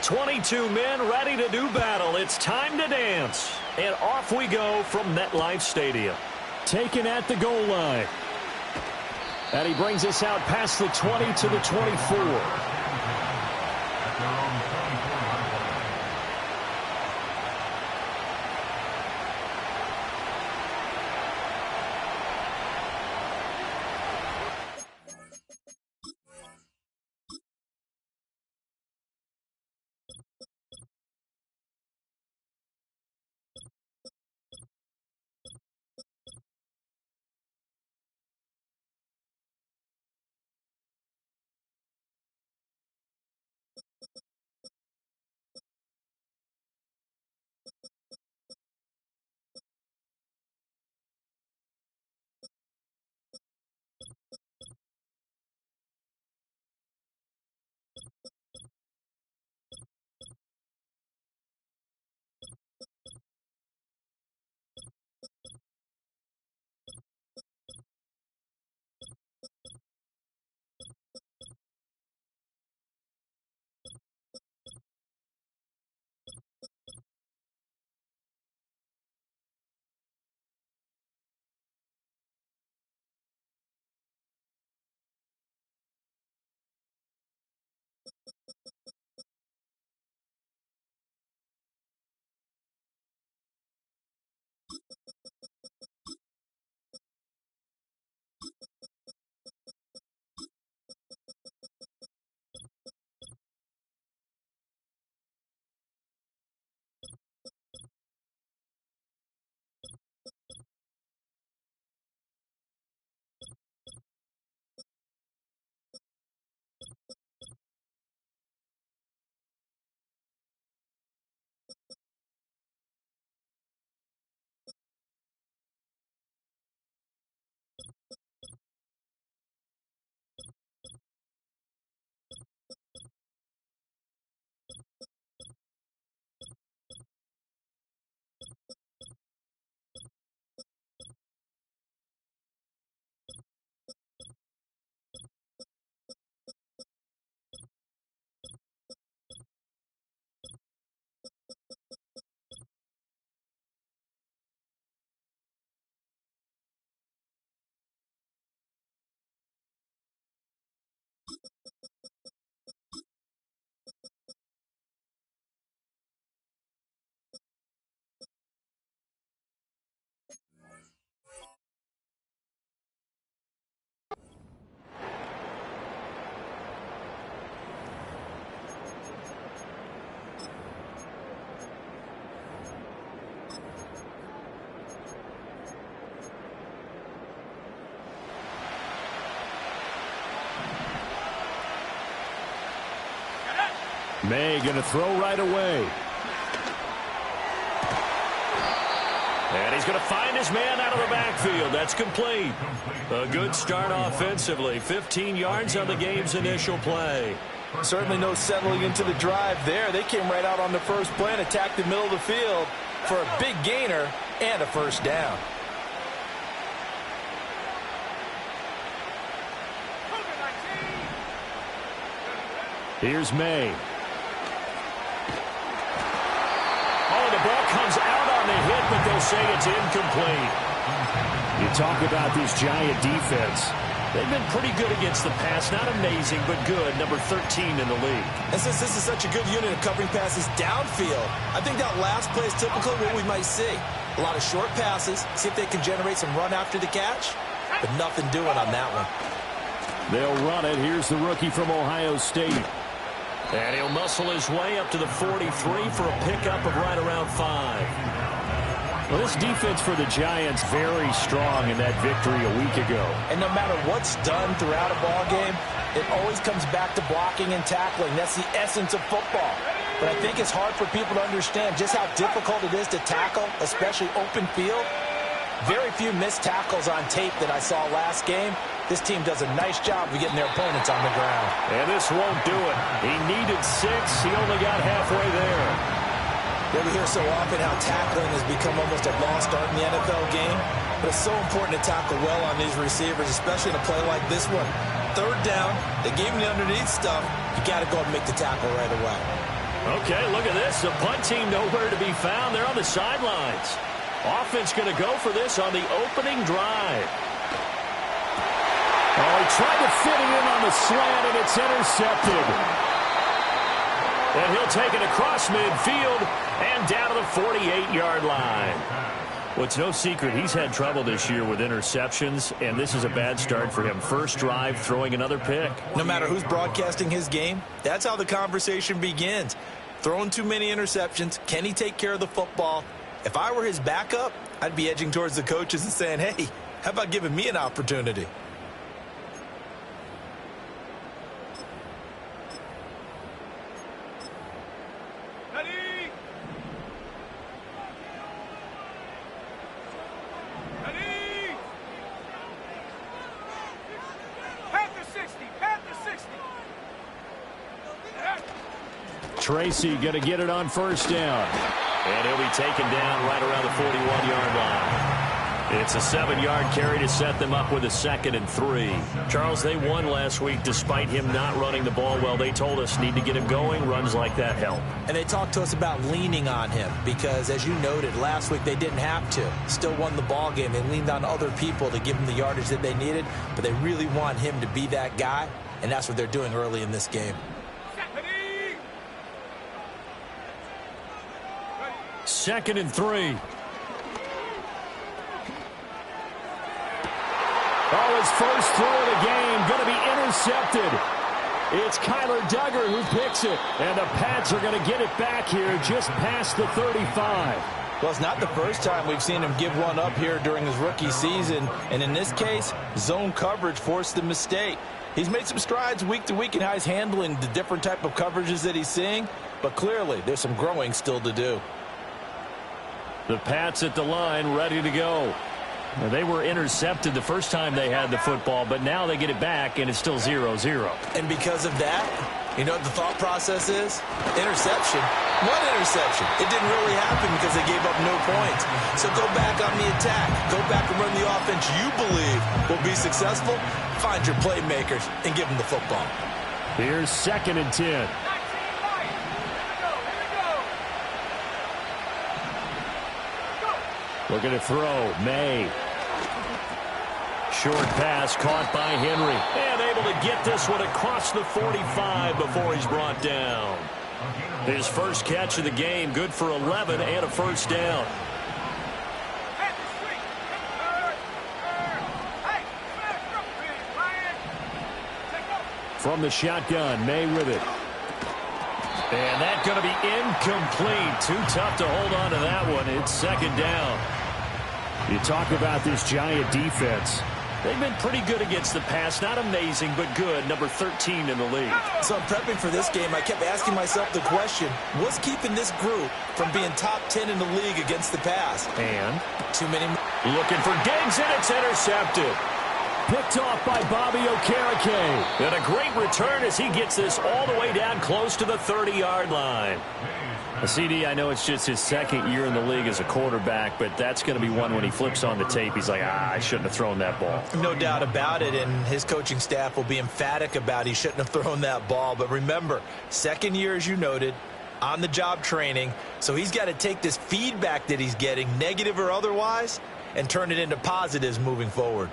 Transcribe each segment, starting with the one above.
22 men ready to do battle. It's time to dance. And off we go from MetLife Stadium. Taken at the goal line. And he brings us out past the 20 to the 24. May going to throw right away. And he's going to find his man out of the backfield. That's complete. A good start offensively. 15 yards on the game's initial play. Certainly no settling into the drive there. They came right out on the first play and attacked the middle of the field for a big gainer and a first down. Here's May. Oh, the ball comes out on the hit, but they'll say it's incomplete. You talk about this Giant defense. They've been pretty good against the pass. Not amazing, but good. Number 13 in the league. And since this is such a good unit of covering passes downfield, I think that last play is typically what we might see. A lot of short passes. See if they can generate some run after the catch. But nothing doing on that one. They'll run it. Here's the rookie from Ohio State. And he'll muscle his way up to the 43 for a pickup of right around 5. Well, this defense for the Giants very strong in that victory a week ago. And no matter what's done throughout a ball game, it always comes back to blocking and tackling. That's the essence of football. But I think it's hard for people to understand just how difficult it is to tackle, especially open field. Very few missed tackles on tape that I saw last game. This team does a nice job of getting their opponents on the ground. And this won't do it. He needed 6. He only got halfway there. Yeah, we hear so often how tackling has become almost a lost art in the NFL game. But it's so important to tackle well on these receivers, especially in a play like this one. Third down, they gave him the underneath stuff. You got to go and make the tackle right away. Okay, look at this. The punt team nowhere to be found. They're on the sidelines. Offense going to go for this on the opening drive. Oh, he tried to fit it in on the slant, and it's intercepted. And he'll take it across midfield and down to the 48-yard line. Well, it's no secret he's had trouble this year with interceptions, and this is a bad start for him. First drive, throwing another pick. No matter who's broadcasting his game, that's how the conversation begins. Throwing too many interceptions. Can he take care of the football? If I were his backup, I'd be edging towards the coaches and saying, hey, how about giving me an opportunity? Tracy going to get it on first down. And he'll be taken down right around the 41-yard line. It's a 7-yard carry to set them up with a 2nd and 3. Charles, they won last week despite him not running the ball well. They told us need to get him going. Runs like that help. And they talked to us about leaning on him because, as you noted, last week they didn't have to. Still won the ball game. They leaned on other people to give them the yardage that they needed, but they really want him to be that guy, and that's what they're doing early in this game. 2nd and 3. Oh, his first throw of the game going to be intercepted. It's Kyler Duggar who picks it, and the Pats are going to get it back here just past the 35. Well, it's not the first time we've seen him give one up here during his rookie season, and in this case, zone coverage forced the mistake. He's made some strides week to week in how he's handling the different type of coverages that he's seeing, but clearly there's some growing still to do. The Pats at the line, ready to go. They were intercepted the first time they had the football, but now they get it back, and it's still 0-0. And because of that, you know what the thought process is? Interception. One interception. It didn't really happen because they gave up no points. So go back on the attack. Go back and run the offense you believe will be successful. Find your playmakers and give them the football. Here's 2nd and 10. Looking to throw. May. Short pass caught by Henry. And able to get this one across the 45 before he's brought down. His first catch of the game, good for 11 and a first down. From the shotgun, May with it. And that's going to be incomplete. Too tough to hold on to that one. It's 2nd down. You talk about this Giant defense. They've been pretty good against the pass. Not amazing, but good. Number 13 in the league. So I'm prepping for this game. I kept asking myself the question, what's keeping this group from being top 10 in the league against the pass? And too many. Looking for Diggs, and it's intercepted. Picked off by Bobby Okereke. And a great return as he gets this all the way down close to the 30-yard line. CD, I know it's just his 2nd year in the league as a quarterback, but that's going to be one when he flips on the tape. He's like, I shouldn't have thrown that ball. No doubt about it, and his coaching staff will be emphatic about he shouldn't have thrown that ball. But remember, 2nd year, as you noted, on-the-job training, so he's got to take this feedback that he's getting, negative or otherwise, and turn it into positives moving forward.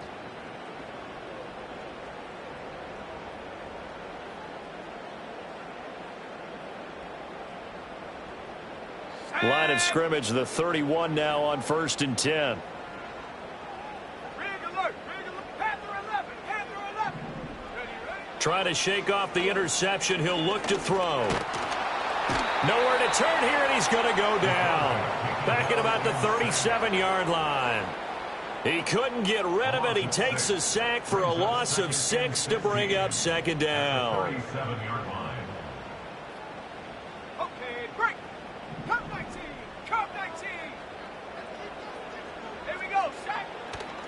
Line of scrimmage, the 31 now on 1st and 10. Trying to shake off the interception. He'll look to throw. Nowhere to turn here, and he's going to go down. Back at about the 37-yard line. He couldn't get rid of it. He takes a sack for a loss of 6 to bring up 2nd down.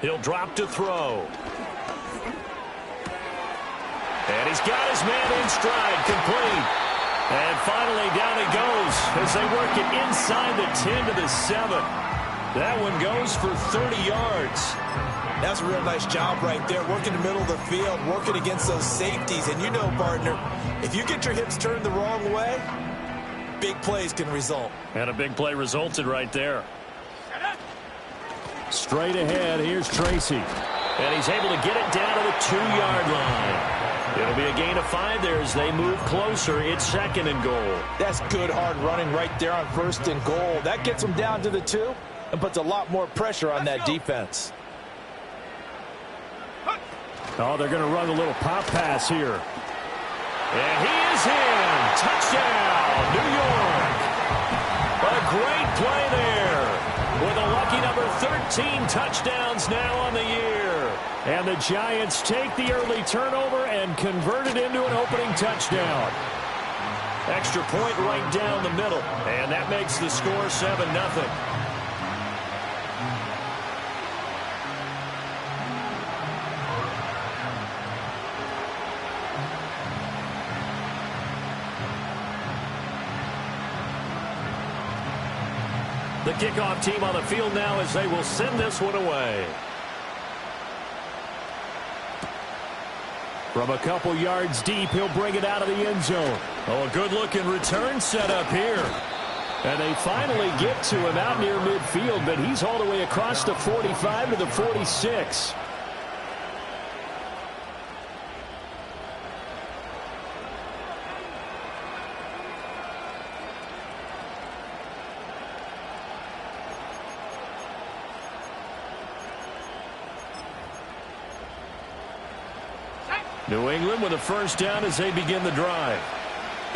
He'll drop to throw. And he's got his man in stride, complete. And finally down he goes as they work it inside the 10 to the 7. That one goes for 30 yards. That's a real nice job right there, working the middle of the field, working against those safeties. And you know, partner, if you get your hips turned the wrong way, big plays can result. And a big play resulted right there. Straight ahead, here's Tracy. And he's able to get it down to the 2-yard line. It'll be a gain of 5 there as they move closer. It's 2nd and goal. That's good hard running right there on 1st and goal. That gets them down to the 2 and puts a lot more pressure on that defense. Oh, they're going to run a little pop pass here. And he is in. Touchdown, New York. A great play there. With a lucky number 13 touchdowns now on the year. And the Giants take the early turnover and convert it into an opening touchdown. Extra point right down the middle. And that makes the score 7-0. The kickoff team on the field now as they will send this one away. From a couple yards deep, he'll bring it out of the end zone. Oh, a good-looking return set up here. And they finally get to him out near midfield, but he's all the way across the 45 to the 46. New England with a first down as they begin the drive.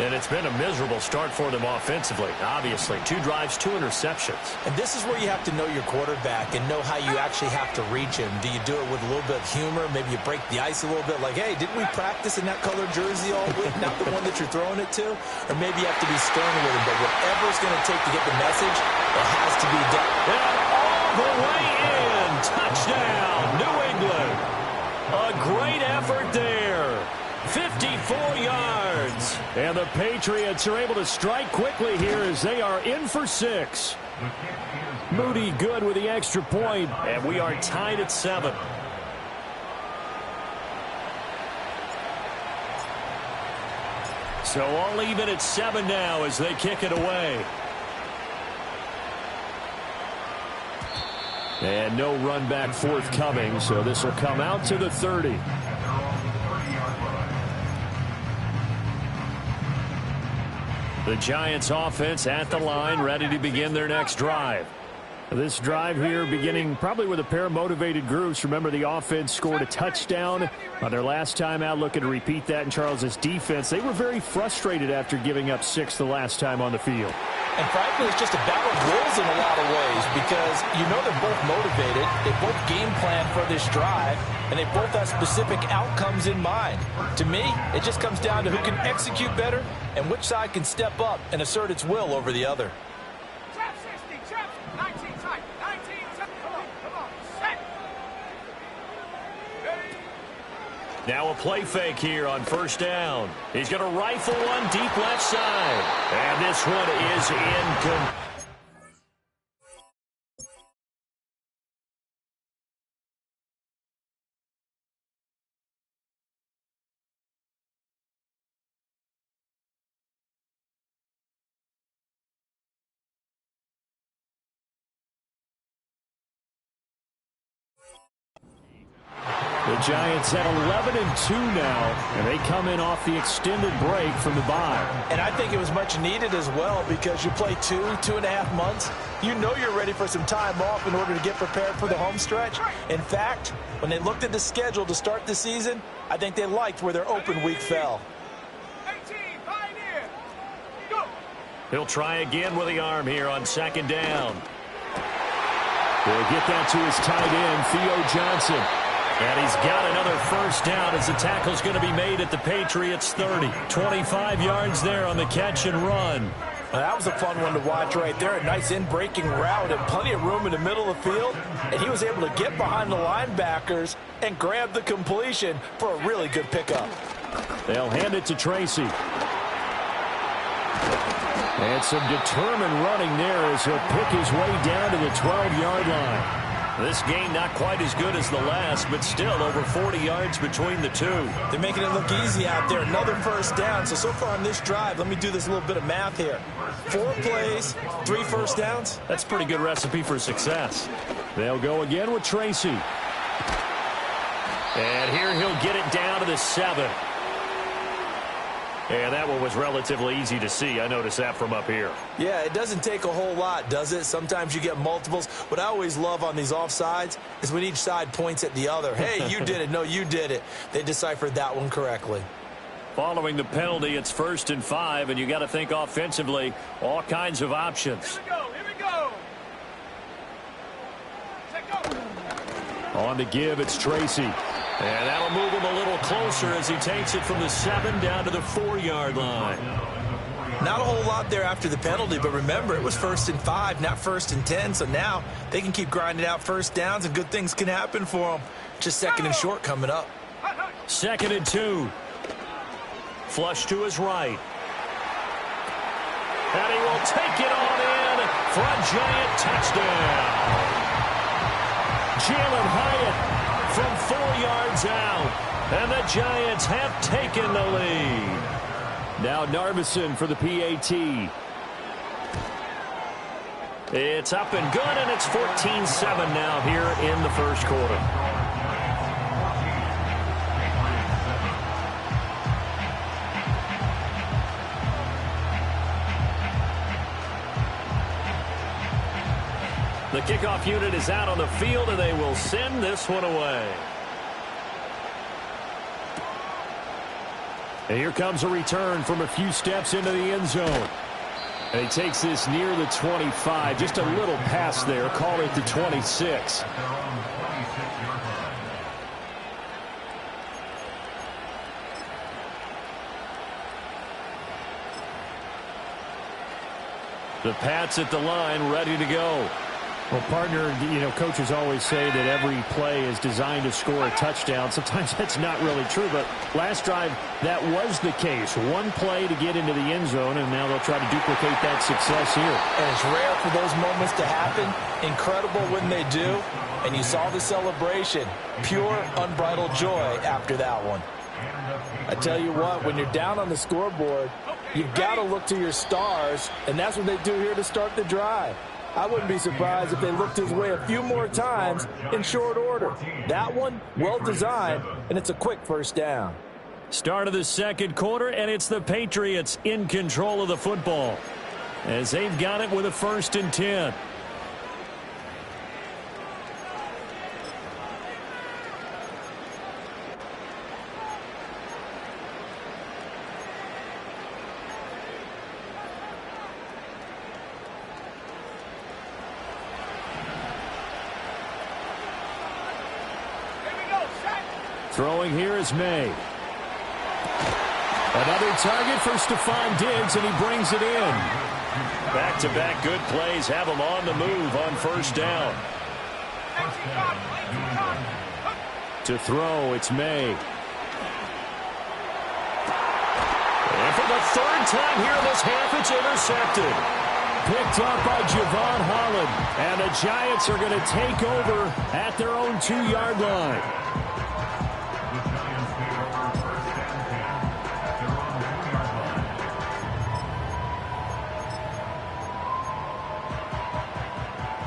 And it's been a miserable start for them offensively. Obviously, 2 drives, 2 interceptions. And this is where you have to know your quarterback and know how you actually have to reach him. Do you do it with a little bit of humor? Maybe you break the ice a little bit like, hey, didn't we practice in that colored jersey all week? Not the one that you're throwing it to? Or maybe you have to be stern with him. But whatever it's going to take to get the message, it has to be done. And all the way in. Touchdown, New England. A great effort there. 54 yards. And the Patriots are able to strike quickly here as they are in for 6. Moody good with the extra point, and we are tied at 7. So all even at 7 now as they kick it away. And no run back forthcoming, so this will come out to the 30. The Giants offense at the line, ready to begin their next drive. This drive here beginning probably with a pair of motivated groups. Remember, the offense scored a touchdown on their last time out, looking to repeat that in Charles's defense. They were very frustrated after giving up 6 the last time on the field. And frankly, it's just a battle of wills in a lot of ways because you know they're both motivated. They both game plan for this drive, and they both have specific outcomes in mind. To me, it just comes down to who can execute better and which side can step up and assert its will over the other. Now a play fake here on first down. He's going to rifle one deep left side. And this one is incomplete. The Giants at 11-2 now, and they come in off the extended break from the bye. And I think it was much needed as well because you play 2.5 months. You know you're ready for some time off in order to get prepared for the home stretch. In fact, when they looked at the schedule to start the season, I think they liked where their open week fell. He'll try again with the arm here on second down. They'll get that to his tight end, Theo Johnson. And he's got another first down as the tackle's going to be made at the Patriots 30. 25 yards there on the catch and run. Well, that was a fun one to watch right there. A nice in-breaking route and plenty of room in the middle of the field. And he was able to get behind the linebackers and grab the completion for a really good pickup. They'll hand it to Tracy. And some determined running there as he'll pick his way down to the 12-yard line. This game not quite as good as the last, but still over 40 yards between the two. They're making it look easy out there. Another first down. So far on this drive, let me do this little bit of math here. 4 plays, 3 first downs. That's a pretty good recipe for success. They'll go again with Tracy. And here he'll get it down to the 7. And that one was relatively easy to see. I noticed that from up here. Yeah, it doesn't take a whole lot, does it? Sometimes you get multiples. What I always love on these offsides is when each side points at the other. Hey, you did it. No, you did it. They deciphered that one correctly. Following the penalty, it's 1st and 5, and you got to think offensively, all kinds of options. Here we go. On the give, it's Tracy. And that'll move him a little closer as he takes it from the 7 down to the 4-yard line. Not a whole lot there after the penalty, but remember, it was 1st and 5, not 1st and 10. So now they can keep grinding out first downs, and good things can happen for them. Just 2nd and short coming up. 2nd and 2. Flush to his right. And he will take it on in for a Giant touchdown. Jalen Hyatt from 4 yards out. And the Giants have taken the lead. Now Narveson for the PAT. It's up and good, and it's 14-7 now here in the first quarter. The kickoff unit is out on the field, and they will send this one away. And here comes a return from a few steps into the end zone. And he takes this near the 25. Just a little pass there. Call it the 26. The Pats at the line, ready to go. Well, partner, coaches always say that every play is designed to score a touchdown. Sometimes that's not really true, but last drive, that was the case. One play to get into the end zone, and now they'll try to duplicate that success here. And it's rare for those moments to happen. Incredible when they do. And you saw the celebration. Pure, unbridled joy after that one. I tell you what, when you're down on the scoreboard, you've got to look to your stars, and that's what they do here to start the drive. I wouldn't be surprised if they looked his way a few more times in short order. That one, well designed, and it's a quick first down. Start of the second quarter, and it's the Patriots in control of the football as they've got it with a 1st and 10. Throwing here is May. Another target for Stephon Diggs, and he brings it in. Back-to-back good plays have him on the move on 1st down. To throw, it's May. And for the 3rd time here in this half, it's intercepted. Picked up by Javon Holland. And the Giants are going to take over at their own 2-yard line.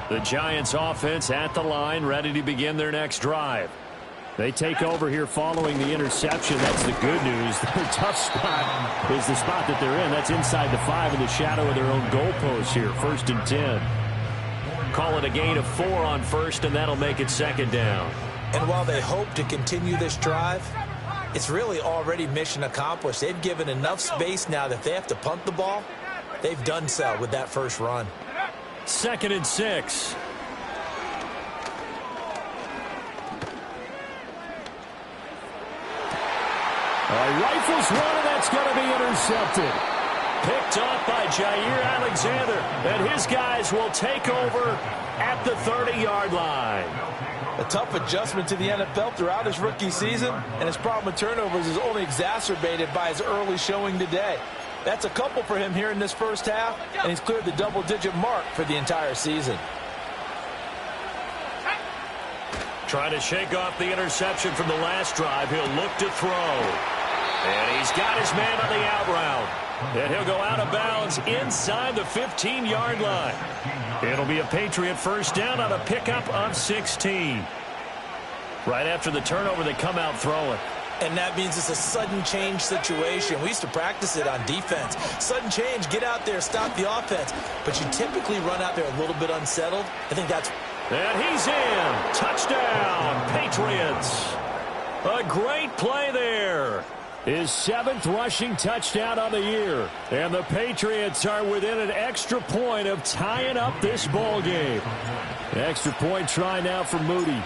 The Giants offense at the line, ready to begin their next drive. They take over here following the interception. That's the good news. Their tough spot is the spot that they're in. That's inside the 5 in the shadow of their own goalpost here. 1st and 10. Call it a gain of 4 on 1st, and that'll make it 2nd down. And while they hope to continue this drive, it's really already mission accomplished. They've given enough space now that if they have to punt the ball, they've done so with that first run. 2nd and 6. Rifles one, and that's going to be intercepted. Picked off by Jair Alexander, and his guys will take over at the 30-yard line. A tough adjustment to the NFL throughout his rookie season, and his problem with turnovers is only exacerbated by his early showing today. That's a couple for him here in this first half, and he's cleared the double-digit mark for the entire season. Trying to shake off the interception from the last drive. He'll look to throw. And he's got his man on the out route. And he'll go out of bounds inside the 15-yard line. It'll be a Patriot first down on a pickup of 16. Right after the turnover, they come out throwing. And that means it's a sudden change situation. We used to practice it on defense. Sudden change, get out there, stop the offense. But you typically run out there a little bit unsettled. I think that's... And he's in. Touchdown, Patriots. A great play there. His 7th rushing touchdown on the year. And the Patriots are within an extra point of tying up this ball game. Extra point try now for Moody.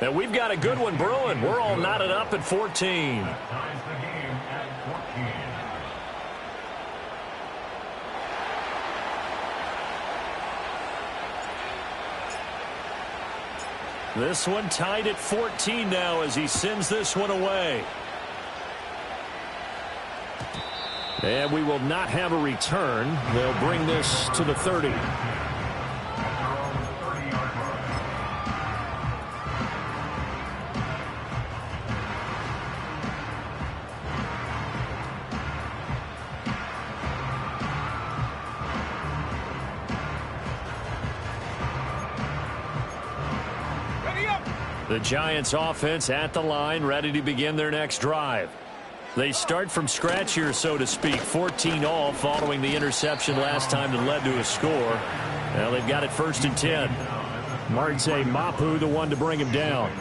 And we've got a good one brewing. We're all knotted up at 14. This one tied at 14 now as he sends this one away. And we will not have a return. They'll bring this to the 30. The Giants offense at the line, ready to begin their next drive. They start from scratch here, so to speak. 14 all following the interception last time that led to a score. Now they've got it 1st and 10. Marte Mapu, the one to bring him down.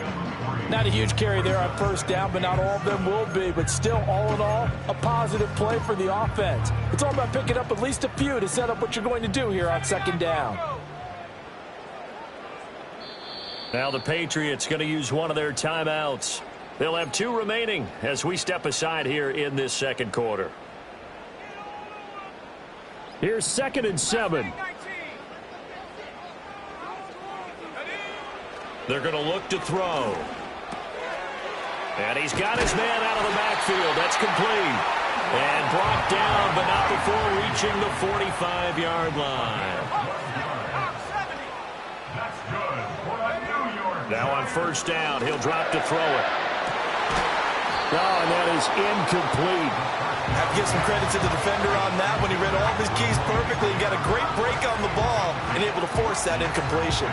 Not a huge carry there on first down, but not all of them will be. But still, all in all, a positive play for the offense. It's all about picking up at least a few to set up what you're going to do here on 2nd down. Now the Patriots going to use one of their timeouts. They'll have 2 remaining as we step aside here in this 2nd quarter. Here's 2nd and 7. They're going to look to throw. And he's got his man out of the backfield. That's complete. And brought down, but not before reaching the 45-yard line. Now on 1st down, he'll drop to throw it. Oh, and that is incomplete. I have to give some credit to the defender on that when he read all of his keys perfectly and got a great break on the ball and able to force that incompletion.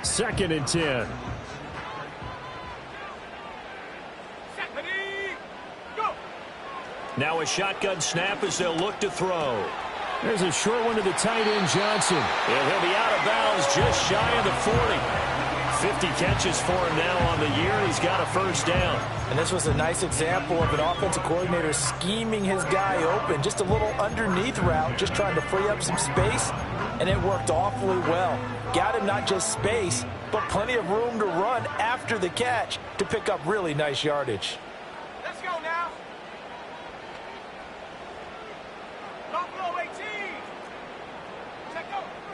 Second and 10. Now a shotgun snap as they'll look to throw. There's a short one to the tight end, Johnson. And he'll be out of bounds just shy of the 40. 50 catches for him now on the year, and he's got a 1st down. And this was a nice example of an offensive coordinator scheming his guy open. Just a little underneath route, just trying to free up some space, and it worked awfully well. Got him not just space, but plenty of room to run after the catch to pick up really nice yardage. Let's go now.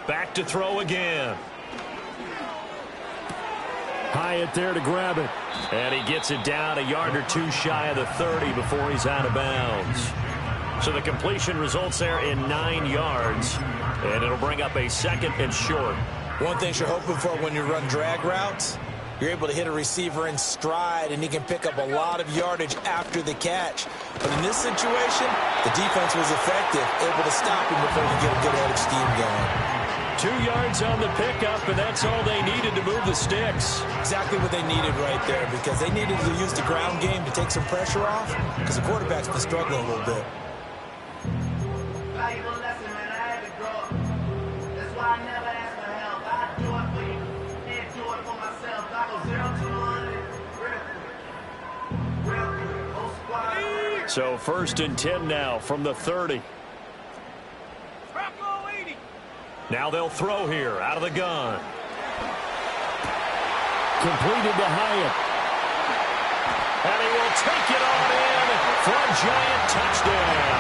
Back to throw again. Hyatt there to grab it. And he gets it down a yard or 2 shy of the 30 before he's out of bounds. So the completion results there in 9 yards. And it'll bring up a 2nd and short. One thing you're hoping for when you run drag routes, you're able to hit a receiver in stride, and he can pick up a lot of yardage after the catch. But in this situation, the defense was effective, able to stop him before you get a good head of steam going. 2 yards on the pickup, and that's all they needed to move the sticks. Exactly what they needed right there, because they needed to use the ground game to take some pressure off, because the quarterback's been struggling a little bit. Valuable lesson, man. I had to grow up. That's why I never ask for help. I do it for you. Can't do it for myself. I go 0 to 100 real quick. Whole squad. So 1st and 10 now from the 30. Now they'll throw here out of the gun. Completed to Hyatt. And he will take it on in for a Giant touchdown.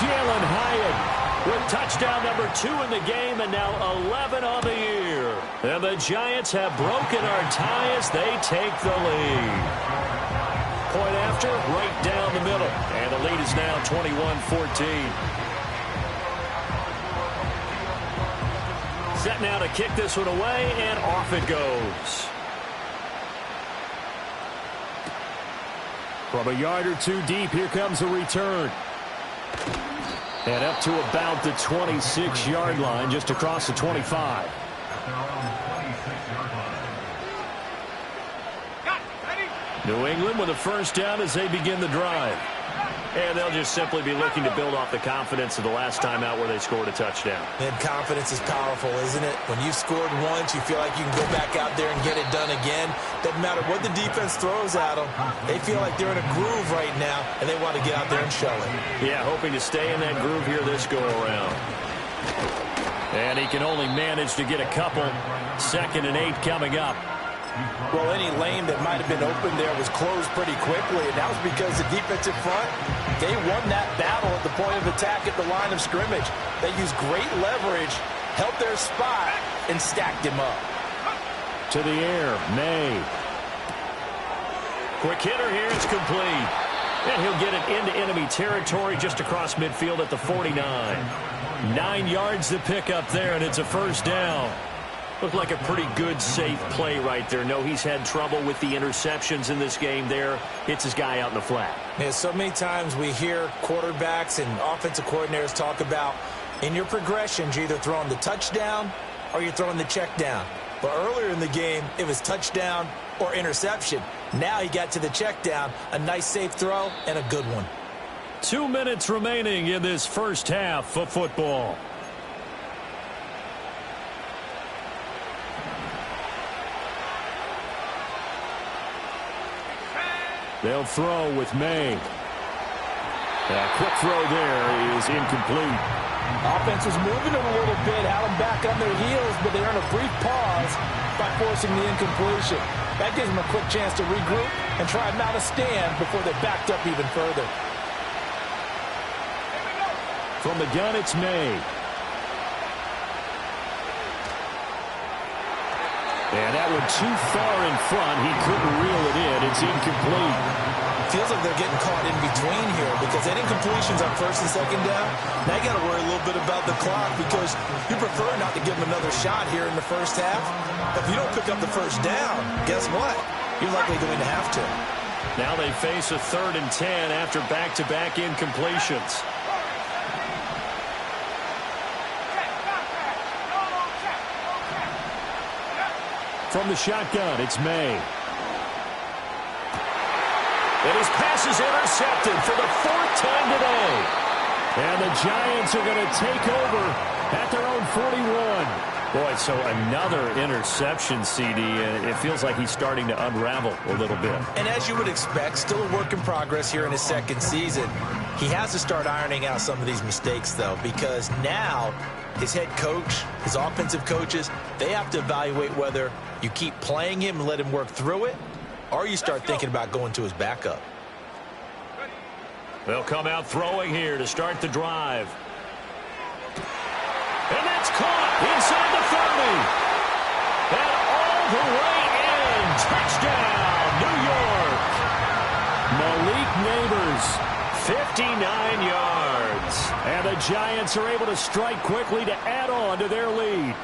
Jalen Hyatt with Touchdown number 2 in the game, and now 11 on the year. And the Giants have broken our tie as they take the lead. Point after, right down the middle. And the lead is now 21-14. Set now to kick this one away, and off it goes. From a yard or two deep, here comes a return. And up to about the 26-yard line, just across the 25. New England with a first down as they begin the drive. And they'll just simply be looking to build off the confidence of the last time out where they scored a touchdown. And confidence is powerful, isn't it? When you've scored once, you feel like you can go back out there and get it done again. Doesn't matter what the defense throws at them. They feel like they're in a groove right now, and they want to get out there and show it. Yeah, hoping to stay in that groove here this go-around. And he can only manage to get a couple. 2nd and 8 coming up. Well, any lane that might have been open there was closed pretty quickly, and that was because the defensive front, they won that battle at the point of attack at the line of scrimmage. They used great leverage, held their spot, and stacked him up. To the air, May. Quick hitter here, it's complete. And he'll get it into enemy territory just across midfield at the 49. 9 yards to pick up there, and it's a first down. Looked like a pretty good, safe play right there. No, he's had trouble with the interceptions in this game there. Hits his guy out in the flat. Yeah, so many times we hear quarterbacks and offensive coordinators talk about in your progressions, you're either throwing the touchdown or you're throwing the check down. But earlier in the game, it was touchdown or interception. Now he got to the check down, a nice safe throw, and a good one. 2 minutes remaining in this first half of football. They'll throw with May. A quick throw there is incomplete. Offense was moving it a little bit, had them back on their heels, but they earned a brief pause by forcing the incompletion. That gives them a quick chance to regroup and try and mount a stand before they backed up even further. From the gun, it's May. And that one too far in front. He couldn't reel it in. It's incomplete. Feels like they're getting caught in between here because that incompletion's on 1st and 2nd down. Now you got to worry a little bit about the clock because you prefer not to give them another shot here in the first half. But if you don't pick up the first down, guess what? You're likely going to have to. Now they face a 3rd and 10 after back-to-back incompletions. From the shotgun, it's May. And his pass is intercepted for the 4th time today. And the Giants are going to take over at their own 41. Boy, so another interception, CD. It feels like he's starting to unravel a little bit. And as you would expect, still a work in progress here in his 2nd season. He has to start ironing out some of these mistakes, though, because now his head coach, his offensive coaches, they have to evaluate whether you keep playing him and let him work through it, or you start thinking about going to his backup. They'll come out throwing here to start the drive. And that's caught inside the 30. And all the way in. Touchdown, New York. Malik Neighbors, 59 yards. And the Giants are able to strike quickly to add on to their lead.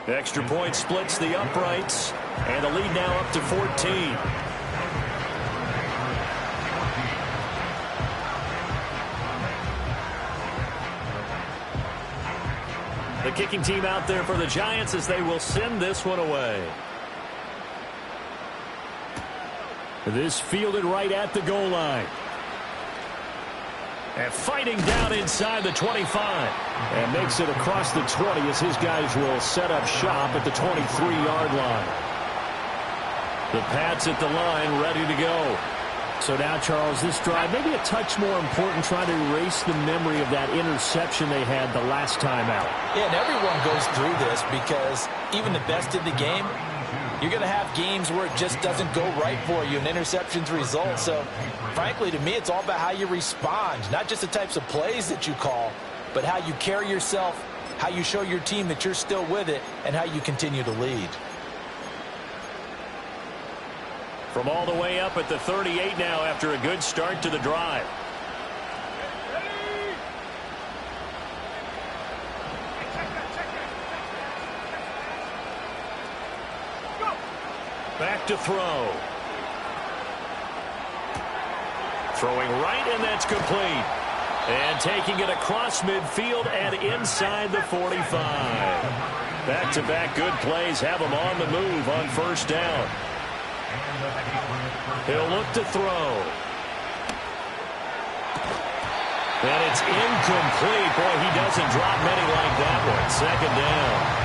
Extra point splits the uprights, and the lead now up to 14. The kicking team out there for the Giants as they will send this one away. This fielded right at the goal line. And fighting down inside the 25. And makes it across the 20 as his guys will set up shop at the 23-yard line. The Pats at the line ready to go. So now, Charles, this drive maybe a touch more important, trying to erase the memory of that interception they had the last time out. Yeah, and everyone goes through this because even the best in the game, You're going to have games where it just doesn't go right for you, and interceptions result. So, frankly, to me, it's all about how you respond, not just the types of plays that you call, but how you carry yourself, how you show your team that you're still with it, and how you continue to lead. From all the way up at the 38 now after a good start to the drive. Back to throw. Throwing right, and that's complete. And taking it across midfield and inside the 45. Back-to-back good plays have him on the move on first down. He'll look to throw. And it's incomplete. Boy, he doesn't drop many like that one. Second down.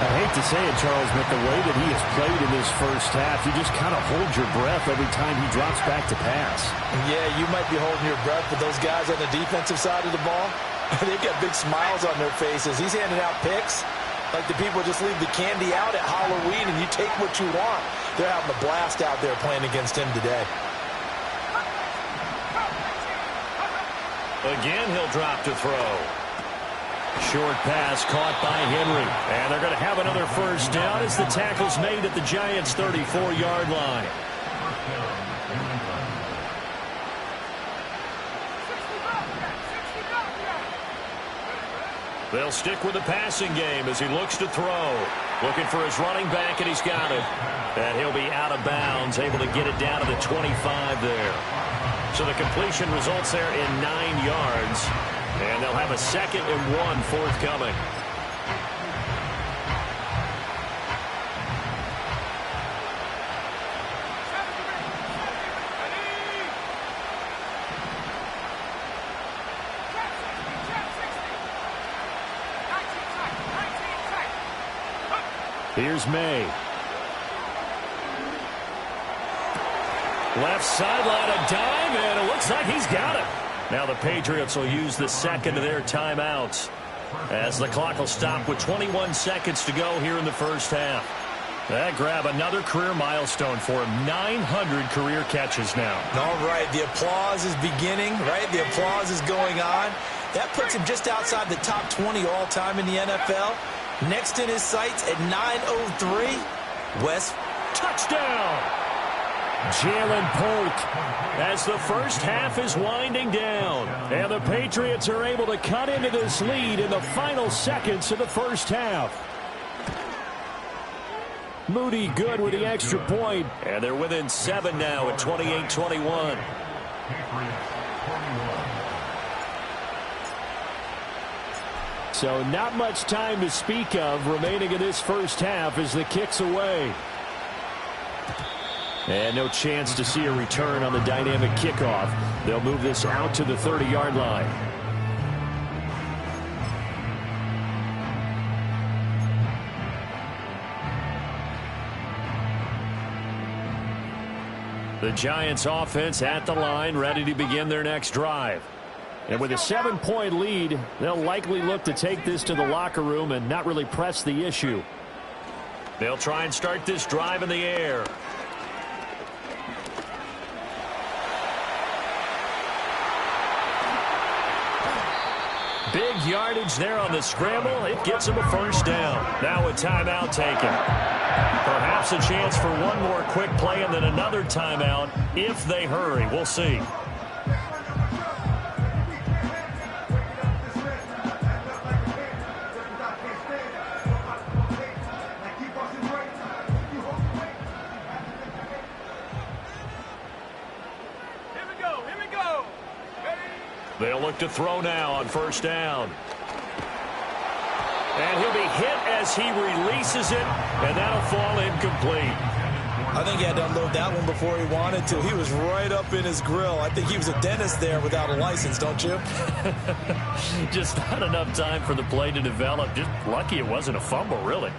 I hate to say it, Charles, but the way that he has played in this first half, you just kind of hold your breath every time he drops back to pass. Yeah, you might be holding your breath, but those guys on the defensive side of the ball, they've got big smiles on their faces. He's handing out picks like the people just leave the candy out at Halloween and you take what you want. They're having a blast out there playing against him today. Again, he'll drop to throw. Short pass caught by Henry. And they're going to have another first down as the tackle's made at the Giants' 34-yard line. They'll stick with the passing game as he looks to throw. Looking for his running back, and he's got it. And he'll be out of bounds, able to get it down to the 25 there. So the completion results there in 9 yards. And they'll have a 2nd and 1 forthcoming. Here's May. Left sideline, a dime, and it looks like he's got it. Now the Patriots will use the second of their timeouts as the clock will stop with 21 seconds to go here in the first half. That grab another career milestone for him. 900 career catches now. All right, the applause is beginning, right? The applause is going on. That puts him just outside the top 20 all-time in the NFL. Next in his sights at 9:03, West. Touchdown! Jalen Polk as the first half is winding down. And the Patriots are able to cut into this lead in the final seconds of the first half. Moody good with the extra point. And they're within 7 now at 28-21. So not much time to speak of remaining in this first half as the kick's away. And no chance to see a return on the dynamic kickoff. They'll move this out to the 30-yard line. The Giants offense at the line, ready to begin their next drive. And with a 7-point lead, they'll likely look to take this to the locker room and not really press the issue. They'll try and start this drive in the air. Big yardage there on the scramble. It gets him a first down. Now a timeout taken. Perhaps a chance for one more quick play and then another timeout if they hurry. We'll see. They'll look to throw now on first down. And he'll be hit as he releases it, and that'll fall incomplete. I think he had to unload that one before he wanted to. He was right up in his grill. I think he was a dentist there without a license, don't you? Just not enough time for the play to develop. Just lucky it wasn't a fumble, really.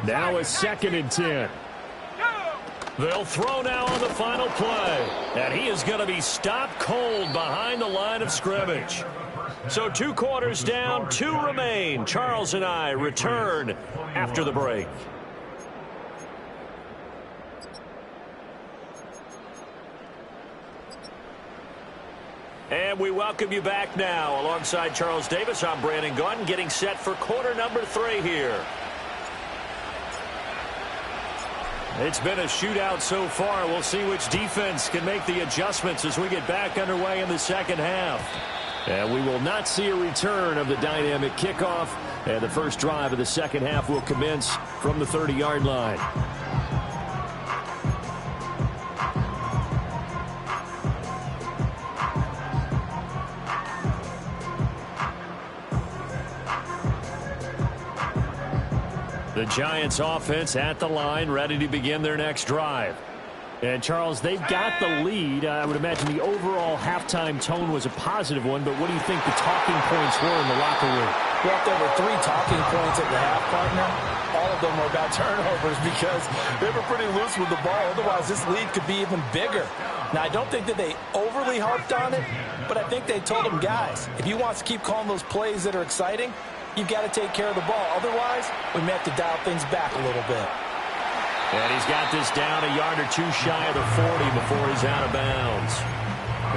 Now a 2nd and 10. They'll throw now on the final play. And he is going to be stopped cold behind the line of scrimmage. So 2 quarters down, 2 remain. Charles and I return after the break. And we welcome you back now. Alongside Charles Davis, I'm Brandon Gaudin, getting set for quarter number 3 here. It's been a shootout so far. We'll see which defense can make the adjustments as we get back underway in the second half. And we will not see a return of the dynamic kickoff. And the first drive of the second half will commence from the 30-yard line. The Giants offense at the line, ready to begin their next drive. And, Charles, they've got the lead. I would imagine the overall halftime tone was a positive one, but what do you think the talking points were in the locker room? Well, if there were 3 talking points at the half, partner, all of them were about turnovers because they were pretty loose with the ball. Otherwise, this lead could be even bigger. Now, I don't think that they overly harped on it, but I think they told them, guys, if you want to keep calling those plays that are exciting, you've got to take care of the ball. Otherwise, we may have to dial things back a little bit. And he's got this down a yard or 2 shy of the 40 before he's out of bounds.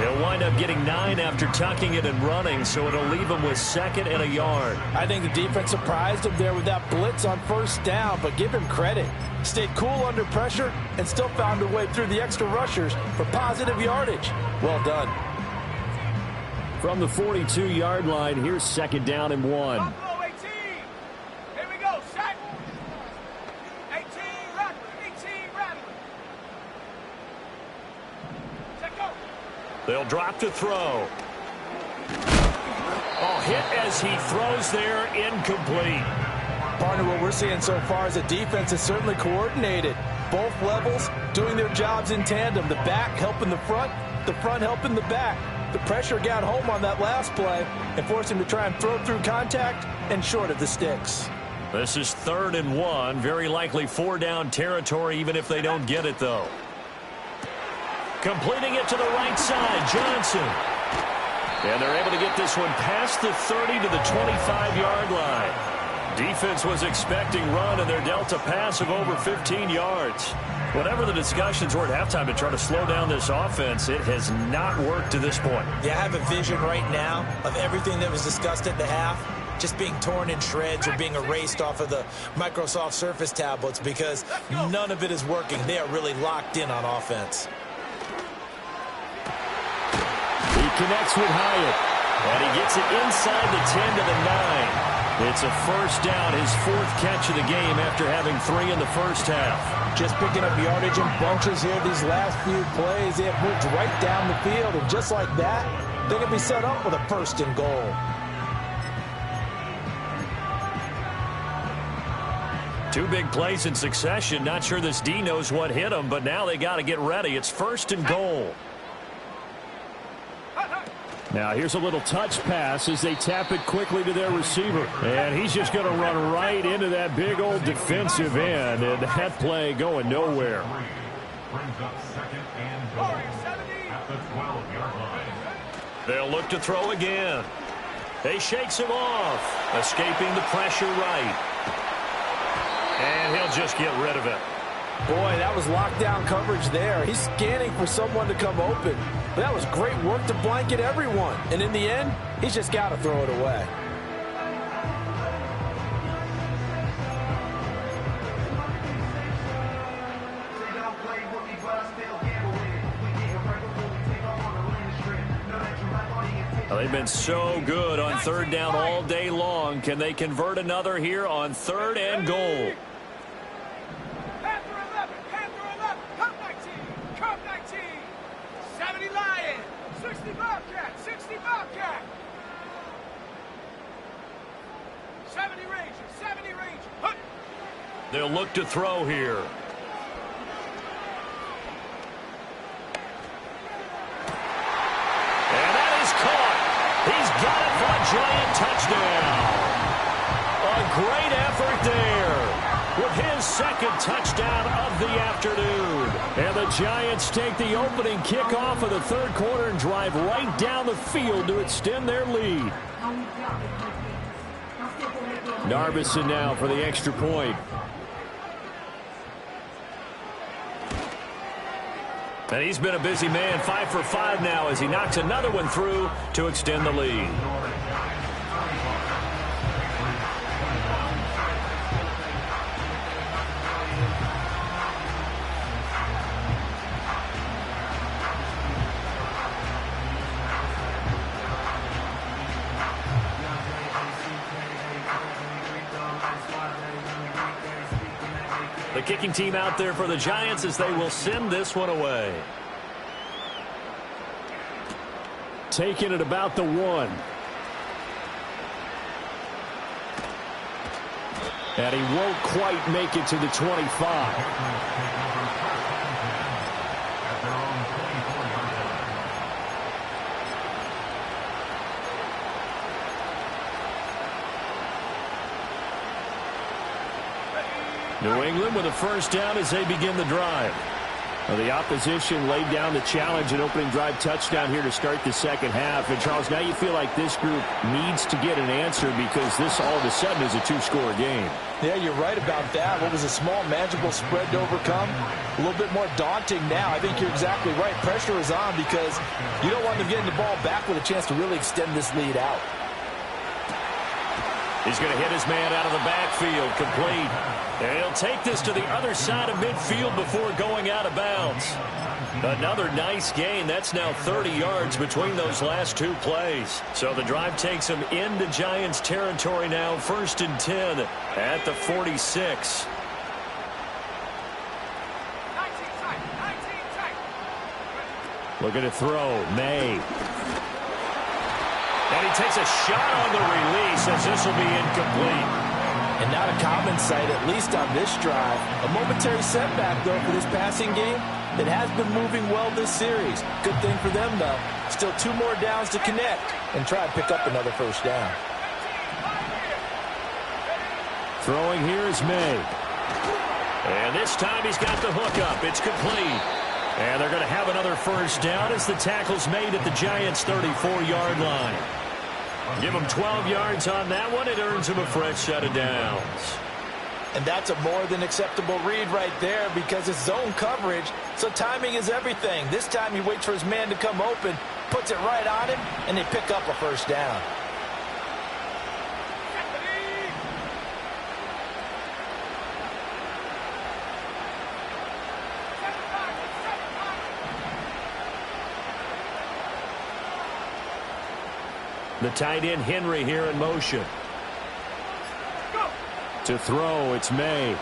He'll wind up getting 9 after tucking it and running, so it'll leave him with 2nd and a yard. I think the defense surprised him there with that blitz on first down, but give him credit. Stayed cool under pressure and still found a way through the extra rushers for positive yardage. Well done. From the 42-yard line, here's 2nd down and 1. They'll drop to throw. Oh, hit as he throws there, incomplete. Partner, what we're seeing so far is a defense is certainly coordinated. Both levels doing their jobs in tandem. The back helping the front helping the back. The pressure got home on that last play and forced him to try and throw through contact and short of the sticks. This is 3rd and 1. Very likely 4-down territory, even if they don't get it, though. Completing it to the right side, Johnson. And they're able to get this one past the 30 to the 25-yard line. Defense was expecting run, and they're dealt a pass of over 15 yards. Whatever the discussions were at halftime to try to slow down this offense, it has not worked to this point. Yeah, I have a vision right now of everything that was discussed at the half just being torn in shreds or being erased off of the Microsoft Surface tablets because none of it is working. They are really locked in on offense. He connects with Hyatt, and he gets it inside the 10 to the 9. It's a first down, his 4th catch of the game after having 3 in the first half. Just picking up yardage in bunches here these last few plays. They have moved right down the field, and just like that, they can be set up with a 1st and goal. Two big plays in succession. Not sure this D knows what hit him, but now they got to get ready. It's 1st and goal. Now here's a little touch pass as they tap it quickly to their receiver. And he's just going to run right into that big old defensive end. And that play going nowhere. They'll look to throw again. He shakes him off, escaping the pressure right. And he'll just get rid of it. Boy, that was lockdown coverage there. He's scanning for someone to come open. But that was great work to blanket everyone. And in the end, he's just got to throw it away. They've been so good on 3rd down all day long. Can they convert another here on 3rd and goal? They'll look to throw here. And that is caught. He's got it for a Giant touchdown. A great effort there with his 2nd touchdown of the afternoon. And the Giants take the opening kickoff of the 3rd quarter and drive right down the field to extend their lead. Narbison now for the extra point. And he's been a busy man, 5 for 5 now as he knocks another one through to extend the lead. The kicking team out there for the Giants as they will send this one away. Taking it about the 1. And he won't quite make it to the 25. New England with a first down as they begin the drive. Well, the opposition laid down the challenge and opening drive touchdown here to start the second half. And, Charles, now you feel like this group needs to get an answer because this all of a sudden is a 2-score game. Yeah, you're right about that. What was a small, manageable spread to overcome? A little bit more daunting now. I think you're exactly right. Pressure is on because you don't want them getting the ball back with a chance to really extend this lead out. He's going to hit his man out of the backfield, complete. And he'll take this to the other side of midfield before going out of bounds. Another nice gain. That's now 30 yards between those last 2 plays. So the drive takes him into Giants territory now, 1st and 10 at the 46. Looking to throw, May. And he takes a shot on the release as this will be incomplete. And not a common sight, at least on this drive. A momentary setback, though, for this passing game. It has been moving well this series. Good thing for them, though. Still 2 more downs to connect and try and pick up another first down. Throwing here is May. And this time he's got the hook up. It's complete. And they're going to have another first down as the tackle's made at the Giants' 34-yard line. Give him 12 yards on that one. It earns him a fresh set of downs. And that's a more than acceptable read right there because it's zone coverage, so timing is everything. This time he waits for his man to come open, puts it right on him, and they pick up a first down. The tight end Henry here in motion. To throw, it's May.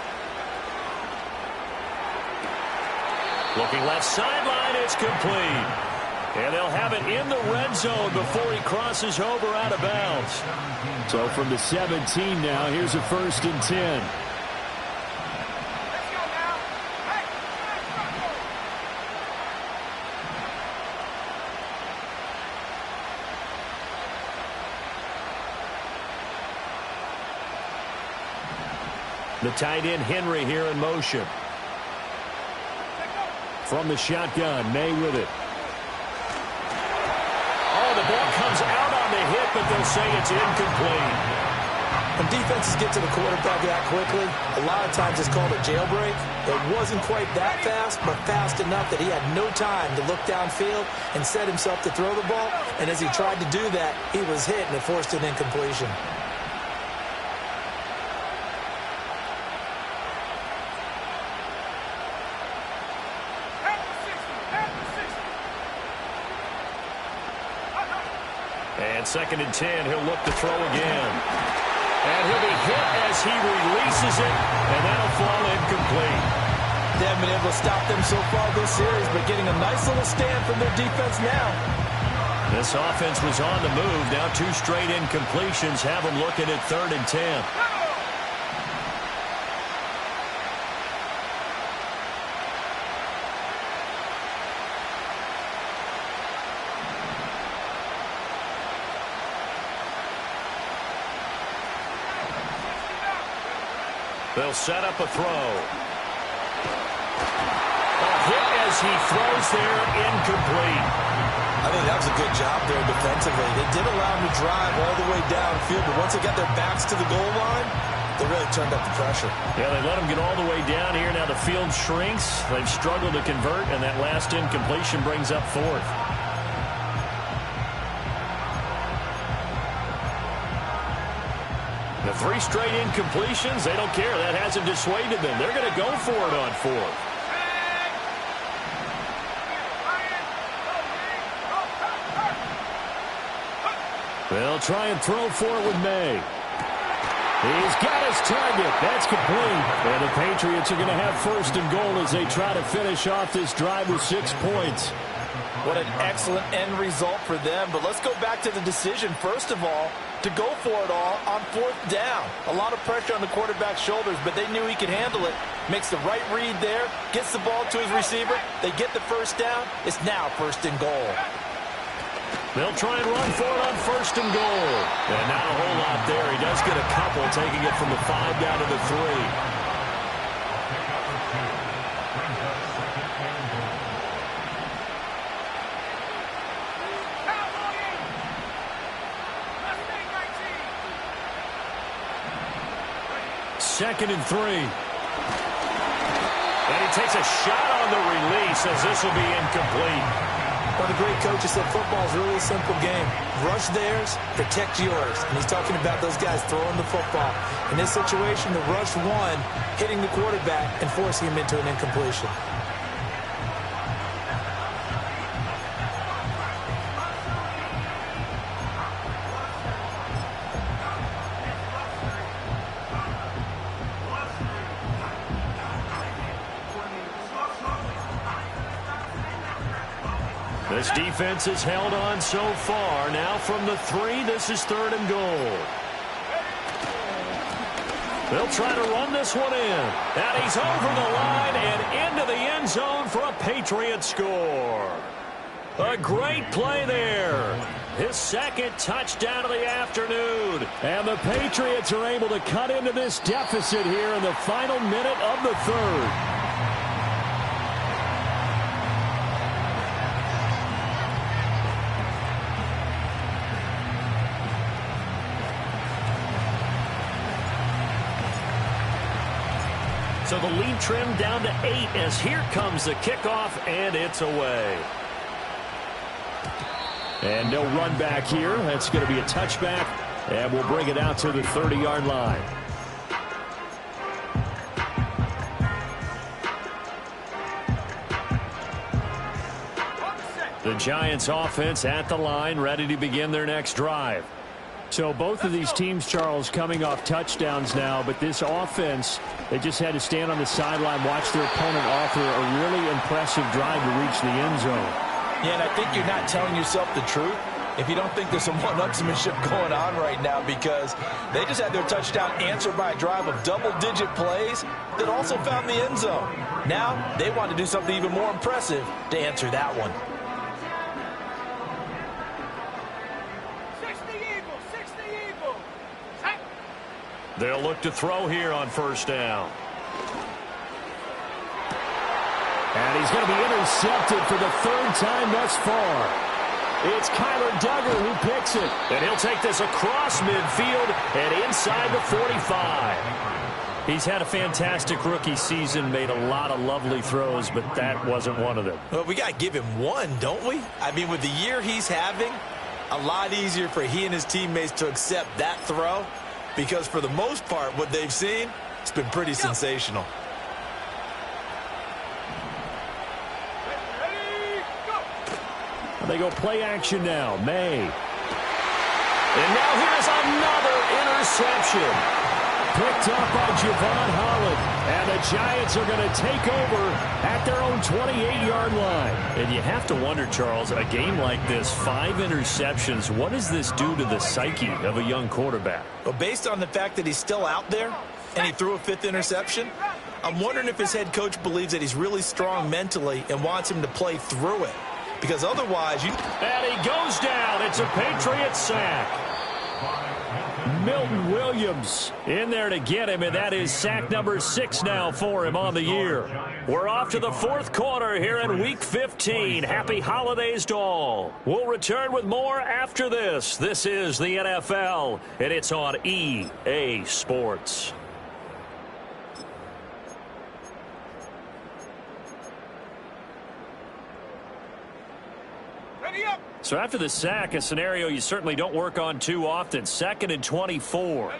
Looking left sideline, it's complete. And they'll have it in the red zone before he crosses over out of bounds. So from the 17 now, here's a 1st and 10. The tight end Henry here in motion. From the shotgun, May with it. Oh, the ball comes out on the hit, but they'll say it's incomplete. When defenses get to the quarterback that quickly, a lot of times it's called a jailbreak. It wasn't quite that fast, but fast enough that he had no time to look downfield and set himself to throw the ball. And as he tried to do that, he was hit and it forced an incompletion. And 2nd and 10, he'll look to throw again. And he'll be hit as he releases it, and that'll fall incomplete. They haven't been able to stop them so far this series, but getting a nice little stand from their defense now. This offense was on the move. Now 2 straight incompletions have them looking at 3rd and 10. They'll set up a throw. A hit as he throws there, incomplete. I think that was a good job there defensively. They did allow him to drive all the way downfield, but once they got their backs to the goal line, They really turned up the pressure. Yeah, they let him get all the way down here. Now the field shrinks. They've struggled to convert, and that last incompletion brings up fourth. The 3 straight incompletions, they don't care. That hasn't dissuaded them. They're going to go for it on fourth. They'll try and throw for it with May. He's got his target. That's complete. And the Patriots are going to have first and goal as they try to finish off this drive with 6 points. What an excellent end result for them. But let's go back to the decision, first of all, to go for it all on 4th down. A lot of pressure on the quarterback's shoulders, but they knew he could handle it. Makes the right read there, gets the ball to his receiver. They get the first down. It's now first and goal. They'll try and run for it on first and goal. And not a whole lot there. He does get a couple, taking it from the 5 down to the 3. Second and 3. And he takes a shot on the release as this will be incomplete. One of the great coaches said football is really a simple game. Rush theirs, protect yours. And he's talking about those guys throwing the football. In this situation, the rush one, hitting the quarterback and forcing him into an incompletion. This defense has held on so far. Now from the 3, this is 3rd and goal. They'll try to run this one in. And he's over the line and into the end zone for a Patriot score. A great play there. His 2nd touchdown of the afternoon. And the Patriots are able to cut into this deficit here in the final minute of the 3rd. So the lead trimmed down to 8 as here comes the kickoff, and it's away. And no run back here. That's going to be a touchback, and we'll bring it out to the 30-yard line. The Giants offense at the line, ready to begin their next drive. So both of these teams, Charles, coming off touchdowns now, but this offense, they just had to stand on the sideline, watch their opponent offer a really impressive drive to reach the end zone. Yeah, and I think you're not telling yourself the truth if you don't think there's some one-upsmanship going on right now, because they just had their touchdown answered by a drive of double-digit plays that also found the end zone. Now they want to do something even more impressive to answer that one. They'll look to throw here on first down. And he's going to be intercepted for the 3rd time thus far. It's Kyler Duggar who picks it. And he'll take this across midfield and inside the 45. He's had a fantastic rookie season, made a lot of lovely throws, but that wasn't one of them. Well, we got to give him one, don't we? I mean, with the year he's having, a lot easier for he and his teammates to accept that throw. Because for the most part, what they've seen, it's been pretty sensational. They go play action now. May. And now here's another interception. Picked up by Javon Holland. And the Giants are going to take over at their own 28-yard line. And you have to wonder, Charles, a game like this, 5 interceptions, what does this do to the psyche of a young quarterback? Well, based on the fact that he's still out there and he threw a 5th interception, I'm wondering if his head coach believes that he's really strong mentally and wants him to play through it. Because otherwise, And he goes down. It's a Patriot sack. Milton Williams in there to get him, and that is sack number 6 now for him on the year. We're off to the 4th quarter here in Week 15. Happy holidays to all. We'll return with more after this. This is the NFL, and it's on EA Sports. So after the sack, a scenario you certainly don't work on too often. 2nd and 24.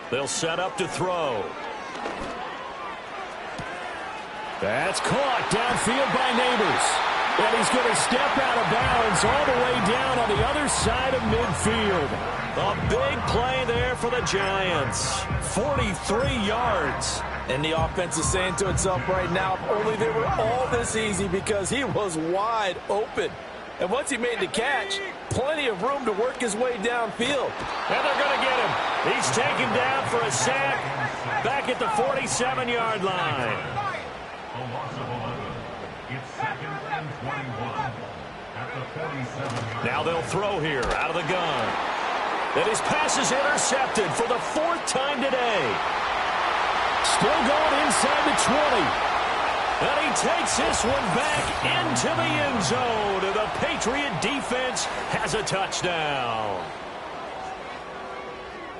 They'll set up to throw. That's caught downfield by Neighbors. And he's going to step out of bounds all the way down on the other side of midfield. A big play there for the Giants. 43 yards. And the offense is saying to itself right now, if only they were all this easy, because he was wide open. And once he made the catch, plenty of room to work his way downfield. And they're going to get him. He's taken down for a sack back at the 47-yard line. Now they'll throw here out of the gun. And his pass is intercepted for the 4th time today. Still going inside the 20. And he takes this one back into the end zone. And the Patriot defense has a touchdown.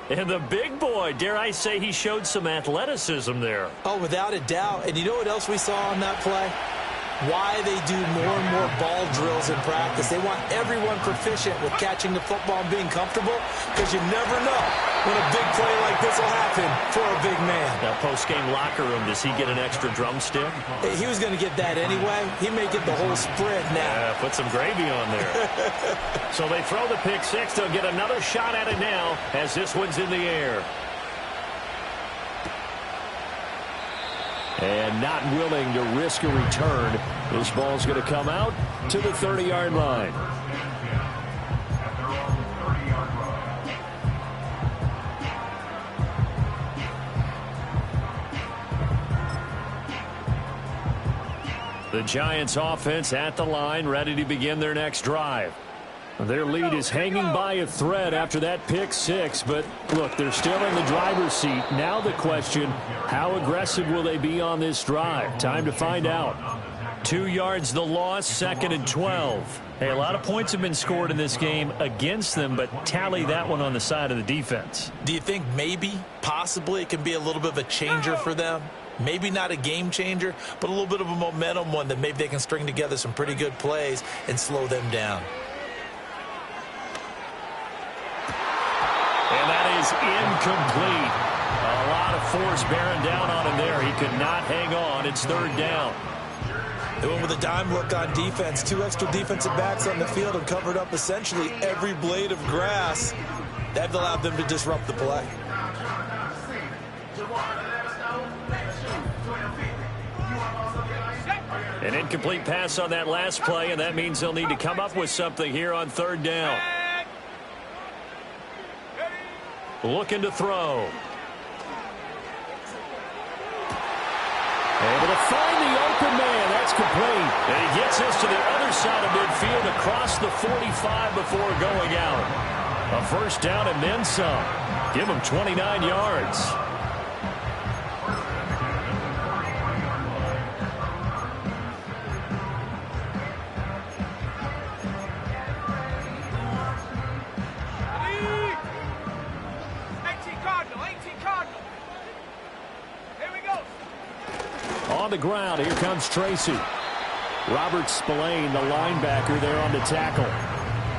And the big boy, dare I say, he showed some athleticism there. Oh, without a doubt. And you know what else we saw on that play? Why they do more and more ball drills in practice. They want everyone proficient with catching the football and being comfortable, because you never know when a big play like this will happen for a big man. Now, post-game locker room, does he get an extra drumstick? He was going to get that anyway. He may get the whole spread now. Put some gravy on there. So they throw the pick six. They'll get another shot at it now as this one's in the air. And not willing to risk a return. This ball's going to come out to the 30-yard line. The Giants offense at the line, ready to begin their next drive. Their lead is hanging by a thread after that pick six, but look, they're still in the driver's seat. Now the question, how aggressive will they be on this drive? Time to find out. 2 yards the loss, 2nd and 12. Hey, a lot of points have been scored in this game against them, but tally that one on the side of the defense. Do you think maybe, possibly, it can be a little bit of a changer for them? Maybe not a game changer, but a little bit of a momentum one that maybe they can string together some pretty good plays and slow them down. And that is incomplete. A lot of force bearing down on him there. He could not hang on. It's 3rd down. They went with a dime look on defense. 2 extra defensive backs on the field and covered up essentially every blade of grass. That allowed them to disrupt the play. An incomplete pass on that last play, and that means they'll need to come up with something here on 3rd down. Looking to throw. Able to find the open man. That's complete. And he gets us to the other side of midfield across the 45 before going out. A 1st down and then some. Give him 29 yards. On the ground, here comes Tracy. Robert Spillane, the linebacker, there on the tackle.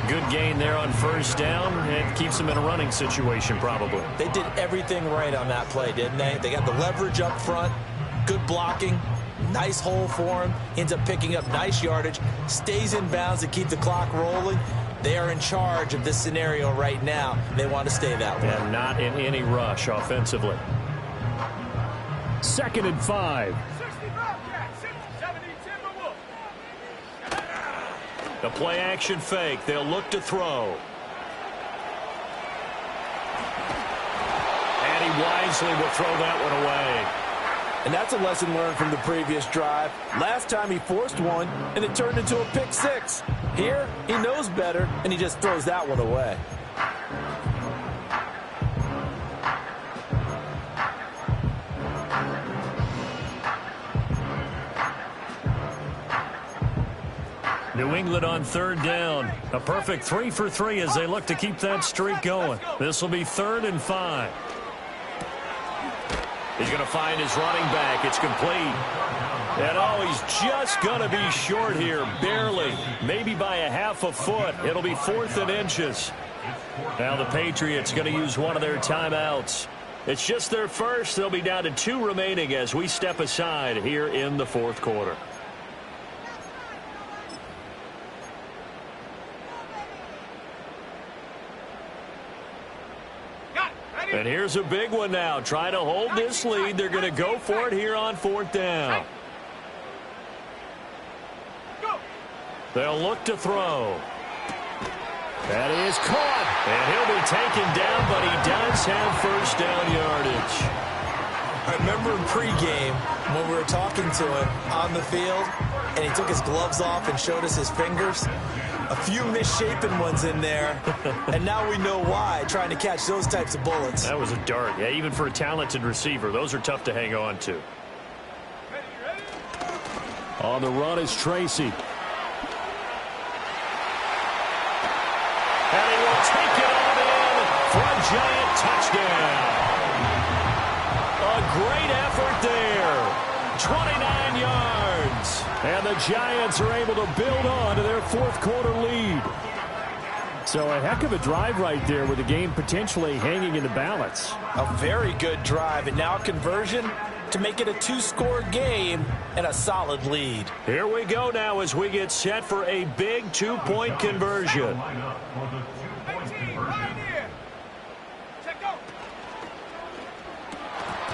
Good gain there on 1st down. It keeps them in a running situation, probably. They did everything right on that play, didn't they? They got the leverage up front, good blocking, nice hole for him, ends up picking up nice yardage, stays in bounds to keep the clock rolling. They are in charge of this scenario right now. They want to stay that way. And not in any rush offensively. 2nd and 5. The play action fake. They'll look to throw. And he wisely will throw that one away. And that's a lesson learned from the previous drive. Last time he forced one, and it turned into a pick six. Here, he knows better, and he just throws that one away. New England on 3rd down. A perfect 3 for 3 as they look to keep that streak going. This will be 3rd and 5. He's going to find his running back. It's complete. And oh, he's just going to be short here, barely, maybe by a half a foot. It'll be 4th and inches. Now the Patriots going to use one of their timeouts. It's just their first. They'll be down to 2 remaining as we step aside here in the 4th quarter. And here's a big one now. Trying to hold this lead. They're going to go for it here on 4th down. They'll look to throw. That is caught. And he'll be taken down, but he does have first down yardage. I remember in pregame when we were talking to him on the field, and he took his gloves off and showed us his fingers. A few misshapen ones in there, and now we know why, trying to catch those types of bullets. That was a dart. Yeah, even for a talented receiver, those are tough to hang on to. On the run is Tracy. And he will take it on in for a Giant touchdown. A great effort there. 29 yards. And the Giants are able to build on to their 4th quarter lead. So a heck of a drive right there with the game potentially hanging in the balance. A very good drive, and now a conversion to make it a 2-score game and a solid lead. Here we go now as we get set for a big 2-point conversion.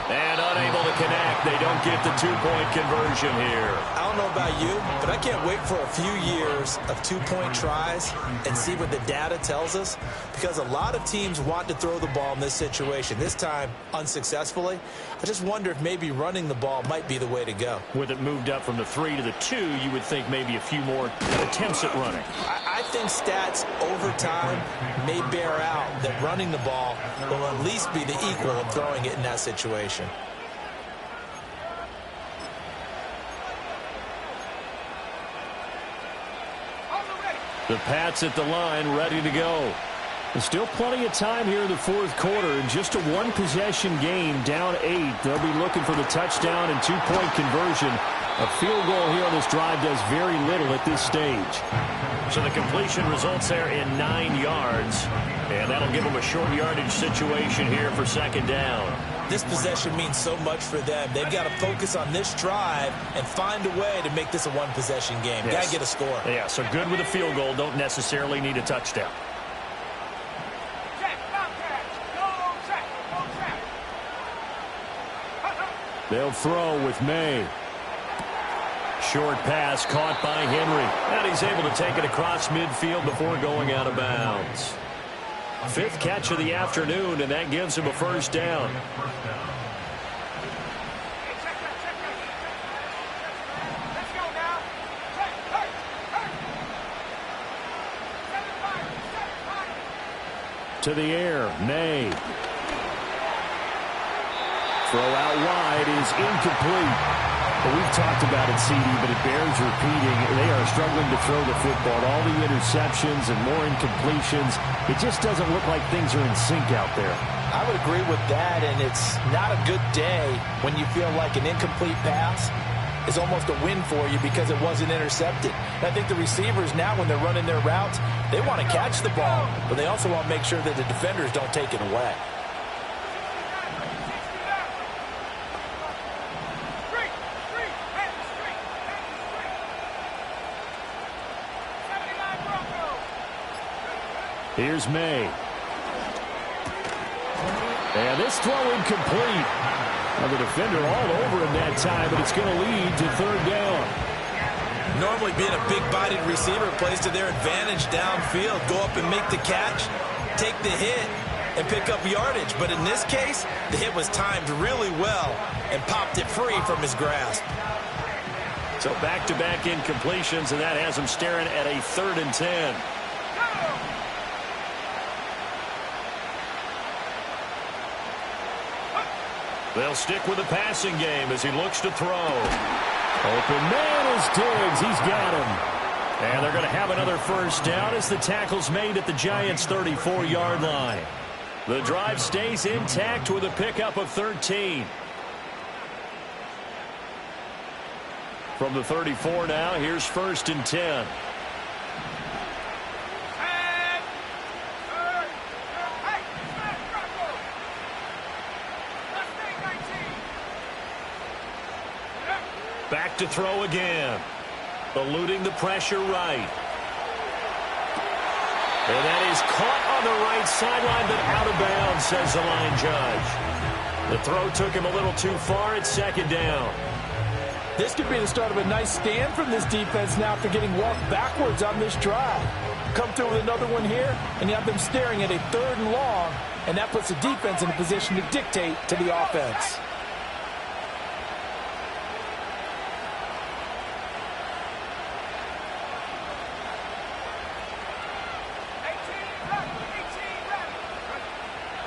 And unable to connect. They don't get the 2-point conversion here. I don't know about you, but I can't wait for a few years of 2-point tries and see what the data tells us, because a lot of teams want to throw the ball in this situation. This time, unsuccessfully. I just wonder if maybe running the ball might be the way to go. With it moved up from the 3 to the 2, you would think maybe a few more attempts at running. I think stats over time may bear out that running the ball will at least be the equal of throwing it in that situation. The Pats at the line, ready to go. There's still plenty of time here in the 4th quarter. In just a 1-possession game, down 8. They'll be looking for the touchdown and 2-point conversion. A field goal here on this drive does very little at this stage. So the completion results there in 9 yards. And that'll give them a short yardage situation here for 2nd down. This possession means so much for them. They've got to focus on this drive and find a way to make this a 1-possession game. Yes. Got to get a score. Yeah, so good with a field goal. Don't necessarily need a touchdown. They'll throw with May. Short pass caught by Henry. And he's able to take it across midfield before going out of bounds. 5th catch of the afternoon, and that gives him a first down. To the air, May. Throw out wide is incomplete. Well, we've talked about it, CD, but it bears repeating. They are struggling to throw the football. All the interceptions and more incompletions. It just doesn't look like things are in sync out there. I would agree with that, and it's not a good day when you feel like an incomplete pass is almost a win for you because it wasn't intercepted. And I think the receivers now, when they're running their routes, they want to catch the ball, but they also want to make sure that the defenders don't take it away. Here's May. And this throw incomplete. Well, the defender all over him that time, but it's going to lead to 3rd down. Normally being a big-bodied receiver plays to their advantage downfield. Go up and make the catch, take the hit, and pick up yardage. But in this case, the hit was timed really well and popped it free from his grasp. So back-to-back incompletions, and that has him staring at a 3rd and 10. They'll stick with the passing game as he looks to throw. Open man is Diggs. He's got him. And they're going to have another first down as the tackle's made at the Giants' 34-yard line. The drive stays intact with a pickup of 13. From the 34 now, here's 1st and 10. Back to throw again. Eluding the pressure right. And that is caught on the right sideline, but out of bounds, says the line judge. The throw took him a little too far. It's 2nd down. This could be the start of a nice stand from this defense now after getting walked backwards on this drive. Come through with another one here, and you have them staring at a 3rd and long, and that puts the defense in a position to dictate to the offense.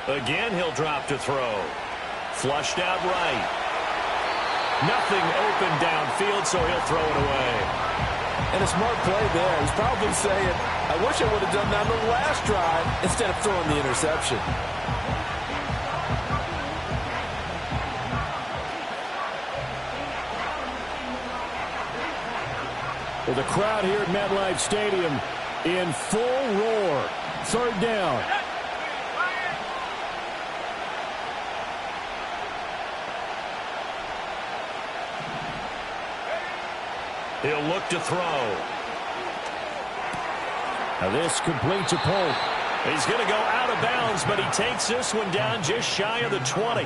Again, he'll drop to throw. Flushed out right. Nothing open downfield, so he'll throw it away. And a smart play there. He's probably saying, I wish I would have done that on the last drive instead of throwing the interception. Well, the crowd here at MetLife Stadium in full roar. 3rd down. He'll look to throw. Now this completes a punt. He's going to go out of bounds, but he takes this one down just shy of the 20.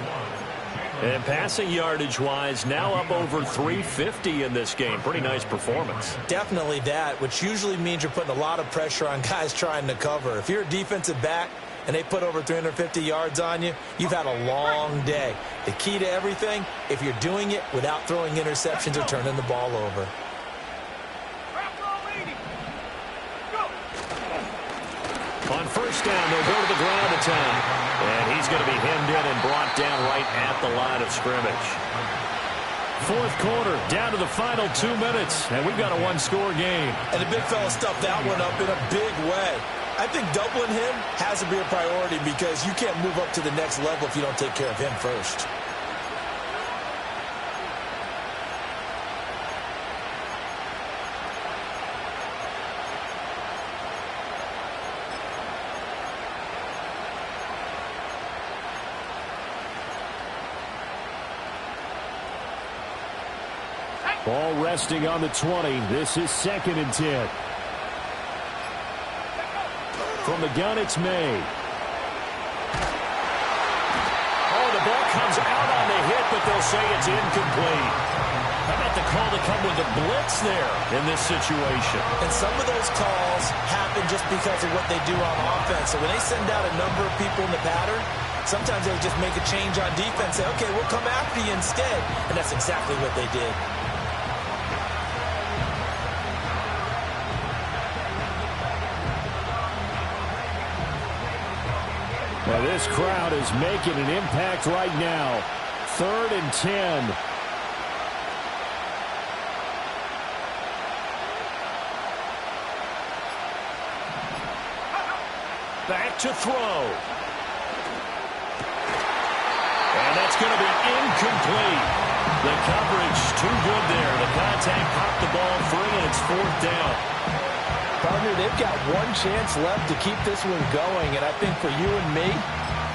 And passing yardage-wise, now up over 350 in this game. Pretty nice performance. Definitely that, which usually means you're putting a lot of pressure on guys trying to cover. If you're a defensive back and they put over 350 yards on you, you've had a long day. The key to everything, if you're doing it without throwing interceptions or turning the ball over. On 1st down, they'll go to the ground attack. And he's going to be hemmed in and brought down right at the line of scrimmage. 4th quarter, down to the final 2 minutes, and we've got a 1-score game. And the big fella stuffed that one up in a big way. I think doubling him has to be a priority because you can't move up to the next level if you don't take care of him first. Ball resting on the 20. This is 2nd and 10. From the gun, it's May. Oh, the ball comes out on the hit, but they'll say it's incomplete. How about the call to come with the blitz there in this situation? And some of those calls happen just because of what they do on offense. So when they send out a number of people in the pattern, sometimes they just make a change on defense, say, okay, we'll come after you instead. And that's exactly what they did. Well, this crowd is making an impact right now. 3rd and 10. Back to throw. And that's going to be incomplete. The coverage too good there. The contact popped the ball free, and it's 4th down. Partner, they've got one chance left to keep this one going, and I think for you and me,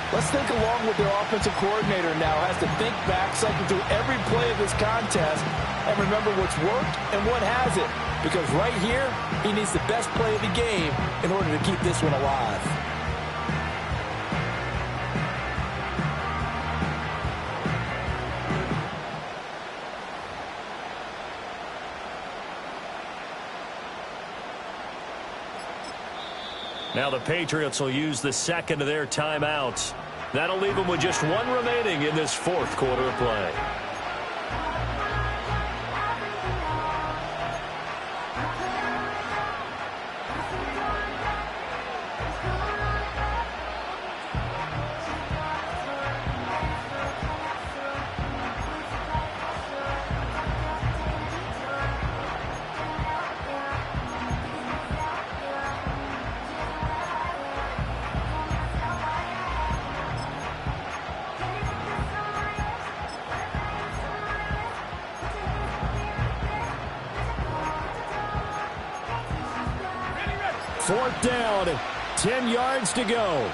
let's think along with their offensive coordinator now has to think back, cycle through every play of this contest, and remember what's worked and what hasn't. Because right here, he needs the best play of the game in order to keep this one alive. Now the Patriots will use the 2nd of their timeouts. That'll leave them with just 1 remaining in this 4th quarter of play. 4th down, 10 yards to go.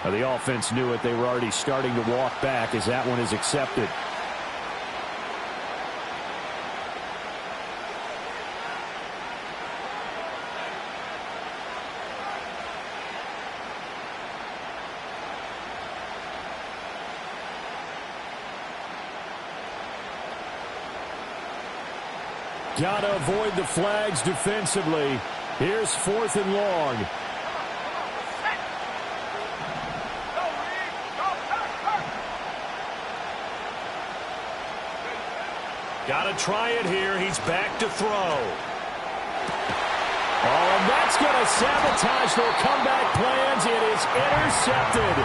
Now, the offense knew it. They were already starting to walk back as that one is accepted. Got to avoid the flags defensively. Here's 4th and long. Got to try it here. He's back to throw. Oh, and that's going to sabotage their comeback plans. It is intercepted.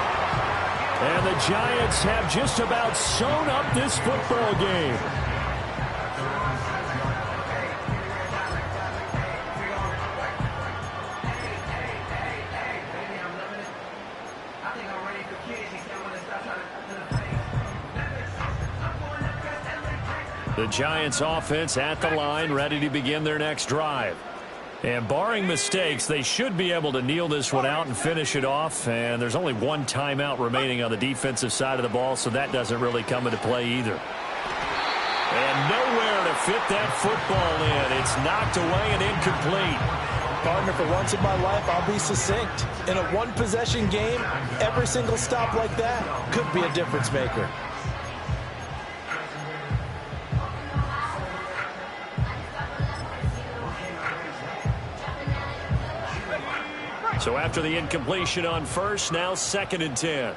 And the Giants have just about sewn up this football game. The Giants offense at the line, ready to begin their next drive. And barring mistakes, they should be able to kneel this one out and finish it off. And there's only one timeout remaining on the defensive side of the ball, so that doesn't really come into play either. And nowhere to fit that football in. It's knocked away and incomplete. Partner, for once in my life, I'll be succinct. In a one-possession game, every single stop like that could be a difference maker. So after the incompletion on first, now 2nd and 10.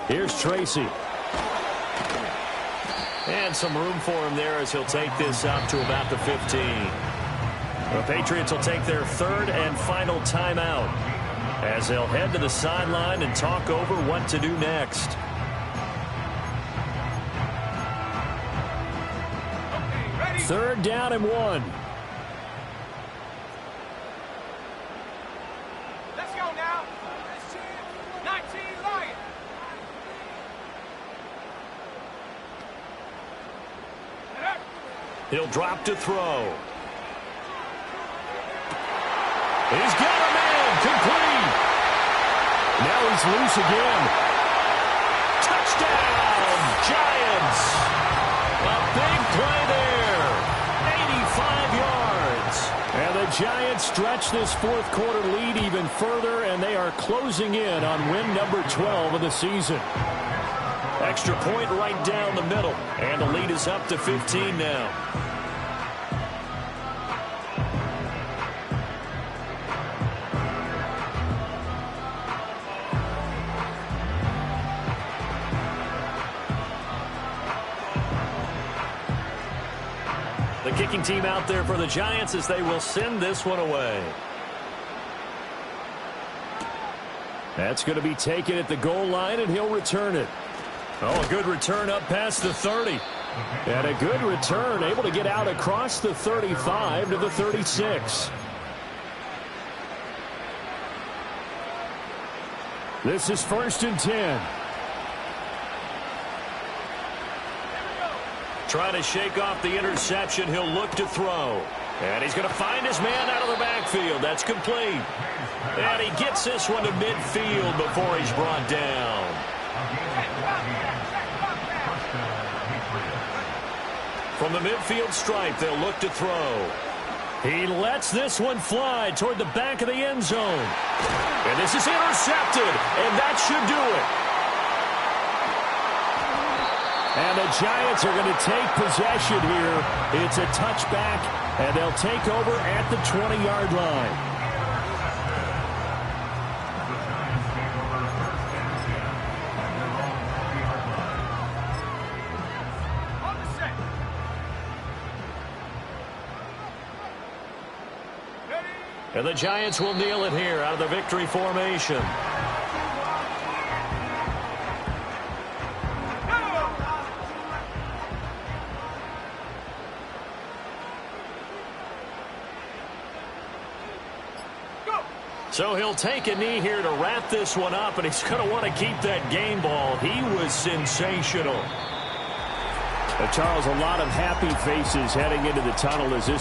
Here's Tracy. And some room for him there as he'll take this up to about the 15. The Patriots will take their 3rd and final timeout as they'll head to the sideline and talk over what to do next. Third down and 1. He'll drop to throw. He's got a man. Complete. Now he's loose again. Touchdown, Giants. A big play there. 85 yards. And the Giants stretch this 4th quarter lead even further, and they are closing in on win number 12 of the season. Extra point right down the middle. And the lead is up to 15 now. The kicking team out there for the Giants as they will send this one away. That's going to be taken at the goal line, and he'll return it. Oh, a good return up past the 30. And a good return, able to get out across the 35 to the 36. This is 1st and 10. Trying to shake off the interception. He'll look to throw. And he's going to find his man out of the backfield. That's complete. And he gets this one to midfield before he's brought down. From the midfield stripe, they'll look to throw. He lets this one fly toward the back of the end zone. And this is intercepted, and that should do it. And the Giants are going to take possession here. It's a touchback, and they'll take over at the 20-yard line. And the Giants will kneel it here out of the victory formation. So he'll take a knee here to wrap this one up, and he's going to want to keep that game ball. He was sensational. Charles, a lot of happy faces heading into the tunnel as this